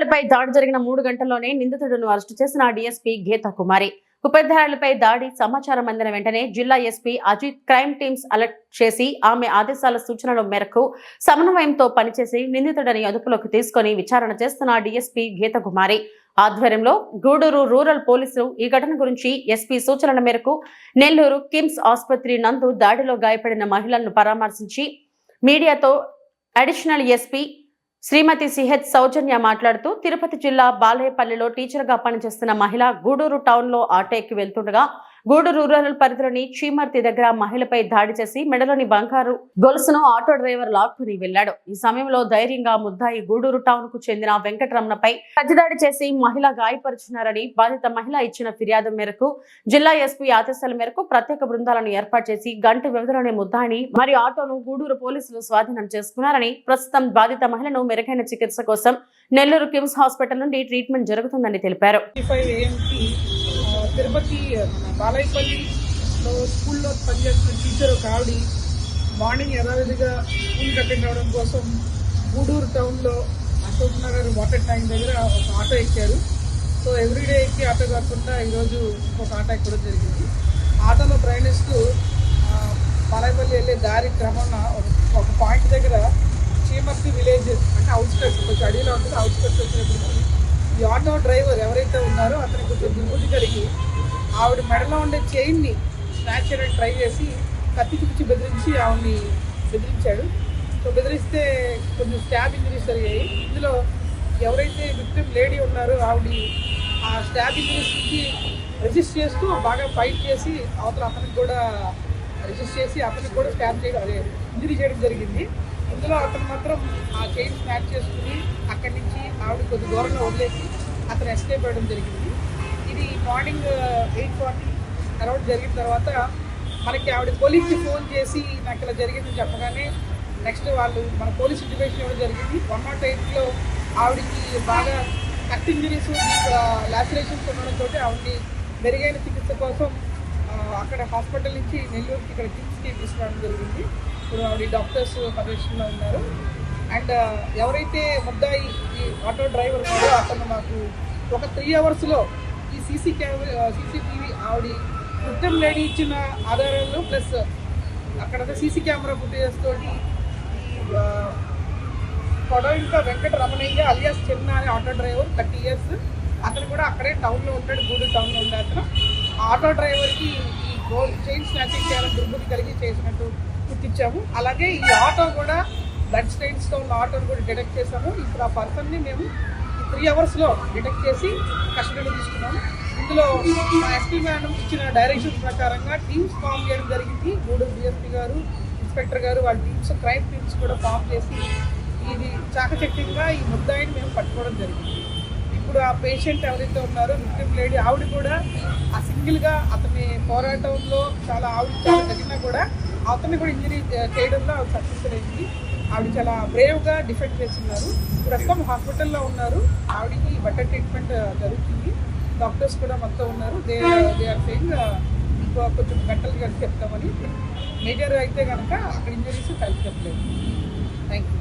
ఉపాధ్యాయులపై దాడి జరిగిన 3 గంటల్లోనే నిందితులను అరెస్టు చేసిన డీఎస్పీ గీతా కుమారి. ఉపాధ్యాయులపై దాడి సమాచారం అందిన వెంటనే జిల్లా SP Ajit crime teams alert చేసి ఆమె ఆదేశాల సూచనల మేరకు సమన్వయంతో పనిచేసి నిందితుడిని అదుపులోకి తీసుకుని విచారణ చేస్తున్న డీఎస్పీ గీతా కుమారి ఆధ్వర్యంలో గూడూరు రూరల్ పోలీసులు ఈ ఘటన గురించి ఎస్పీ సూచనల మేరకు నెల్లూరు కిమ్స్ ఆసుపత్రి నందు దాడిలో గాయపడిన మహిళలను పరామర్శించి మీడియాతో అడిషనల్ ఎస్పీ శ్రీమతి సిహెచ్ సౌజన్య మాట్లాడుతూ తిరుపతి జిల్లా బాలేపల్లిలో టీచర్ గా పనిచేస్తున్న మహిళ గూడూరు టౌన్ లో ఆటో ఎక్కి వెళ్తుండగా గూడూరు రూరల్ పరిధిలోని చీమర్తి దగ్గర మహిళపై దాడి చేసి మెడలోని బంగారు గొలుసును ఆటో డ్రైవర్ లాక్కుని వెళ్లాడు. ఈ సమయంలో ధైర్యంగా ముద్దాయి గూడూరు టౌన్ కు చెందిన వెంకటరమణపై ప్రతిదాడి చేసి మహిళ గాయపరుచున్నారని బాధిత మహిళ ఇచ్చిన ఫిర్యాదు మేరకు జిల్లా ఎస్పీ ఆదేశాల మేరకు ప్రత్యేక బృందాలను ఏర్పాటు చేసి గంట వ్యవధిలోని ముద్దాయిని మరియు ఆటోను గూడూరు పోలీసులు స్వాధీనం చేసుకున్నారని ప్రస్తుతం బాధిత మహిళను మెరుగైన చికిత్స కోసం నెల్లూరు కిమ్స్ హాస్పిటల్ నుండి ట్రీట్మెంట్ జరుగుతుందని తెలిపారు. తిరుపతి బాలయ్యపల్లిలో స్కూల్లో పనిచేస్తున్న టీచర్ ఒక ఆవిడ మార్నింగ్ యథావిధిగా స్కూల్కి అటెండ్ అవ్వడం కోసం గూడూరు టౌన్లో అశోక్ నగర్ వాటర్ ట్యాంక్ దగ్గర ఒక ఆటో ఎక్కారు. సో ఎవ్రీడే ఎక్కి ఆటో కాకుండా ఈరోజు ఇంకొక ఆటో ఎక్కడం జరిగింది. ఆటోలో ప్రయాణిస్తూ బాలయ్యపల్లి వెళ్ళే దారి క్రమంలో ఒక పాయింట్ దగ్గర చీమర్తి విలేజ్ అంటే అవుట్స్కట్స్ కొంచెం అడవిలో ఉంటుంది. అవుట్స్కట్స్ వచ్చినప్పుడు ఈ ఆటో డ్రైవర్ ఎవరైతే ఉన్నారో అతనికి కొంచెం దుర్బుద్ధి కలిగి ఆవిడ మెడలో ఉండే చైన్ని స్నాచ్ చేయడానికి ట్రై చేసి కత్తికి పిచ్చి బెదిరించి ఆవిడని బెదిరించాడు. సో బెదిరిస్తే కొంచెం స్టాబ్ ఇంజరీస్ జరిగాయి. ఇందులో ఎవరైతే విక్టిమ్ లేడీ ఉన్నారో ఆవిడ ఆ స్టాబ్ ఇంజరీస్ నుంచి రెసిస్ట్ చేస్తూ బాగా ఫైట్ చేసి అవతల అతనికి కూడా రెసిస్ట్ చేసి అతనికి కూడా స్టాబ్ చేయడం అదే ఇంజరీ చేయడం జరిగింది. ఇందులో అతను మాత్రం ఆ చైన్ స్నాచ్ చేసుకుని అక్కడి నుంచి ఆవిడ కొద్ది దూరంలో వదిలేసి అతను ఎస్కేప్ అవ్వడం జరిగింది. ఇది మార్నింగ్ 8:40 అరౌండ్ జరిగిన తర్వాత మనకి ఆవిడ పోలీస్కి ఫోన్ చేసి నాకు ఇలా జరిగిందని చెప్పగానే నెక్స్ట్ వాళ్ళు మన పోలీస్ ఇంటిమేషన్ ఇవ్వడం జరిగింది. 108లో ఆవిడకి బాగా కట్ ఇంజరీస్ లాసిరేషన్స్ ఉండడంతో ఆవిడని మెరుగైన చికిత్స కోసం అక్కడ హాస్పిటల్ నుంచి నెల్లూరుకి ఇక్కడ కిమ్స్కి తీసుకురావడం జరిగింది. ఇప్పుడు ఆవిడ డాక్టర్స్ పర్యవేక్షణలో ఉన్నారు. అండ్ ఎవరైతే ముద్దాయి ఈ ఆటో డ్రైవర్ ఉన్నారో అతను మాకు ఒక 3 అవర్స్లో ఈ సీసీటీవీ ఆవిడ విక్టిమ్ లేడీ ఇచ్చిన ఆధారాలు ప్లస్ అక్కడ సీసీ కెమెరా ఫుటేజెస్ తోటి కొడవింక వెంకటరమణయ్య అలియాస్ చిన్న అనే ఆటో డ్రైవర్ 30 years అతను కూడా అక్కడే టౌన్లో ఉంటాడు. గూడూరు టౌన్లో ఉండే అతను ఆటో డ్రైవర్కి ఈ చైన్ స్నాచింగ్ చేయాలని దుర్బుద్ధి కలిగి చేసినట్టు గుర్తించాము. అలాగే ఈ ఆటో కూడా బ్లడ్ స్టెయిన్స్తో ఉన్న ఆటోని కూడా డిటెక్ట్ చేసాము. ఇప్పుడు ఆ పర్సన్ని మేము 3 అవర్స్లో డిటెక్ట్ చేసి కస్టడీలో తీసుకున్నాము. ఇందులో మా ఎస్పీ మేడం ఇచ్చిన డైరెక్షన్స్ ప్రకారంగా టీమ్స్ ఫామ్ చేయడం జరిగింది. గూడూరు డిఎస్పీ గారు, ఇన్స్పెక్టర్ గారు వాళ్ళ టీమ్స్, క్రైమ్ టీమ్స్ కూడా ఫామ్ చేసి ఇది చాకచక్యంగా ఈ ముద్దాయిని మేము పట్టుకోవడం జరిగింది. ఇప్పుడు ఆ పేషెంట్ ఎవరైతే ఉన్నారో విక్టిమ్ లేడీ ఆవిడ కూడా ఆ సింగిల్గా అతని పోరాటంలో చాలా తగినా కూడా అతన్ని కూడా ఇంజరీ చేయడంలో ఆవిడ సక్సెస్ అయింది. ఆవిడ చాలా బ్రేవ్గా డిఫెండ్ చేస్తున్నారు. ప్రస్తుతం హాస్పిటల్లో ఉన్నారు. ఆవిడకి బెటర్ ట్రీట్మెంట్ జరుగుతుంది. డాక్టర్స్ కూడా మొత్తం ఉన్నారు. దే ఆర్ సేయింగ్ ఇంకో కొంచెం గంటలు కలిసి చెప్తామని. మేజర్ అయితే కనుక అక్కడ ఇంజరీస్ కలిసి చెప్పలేదు. Thank you.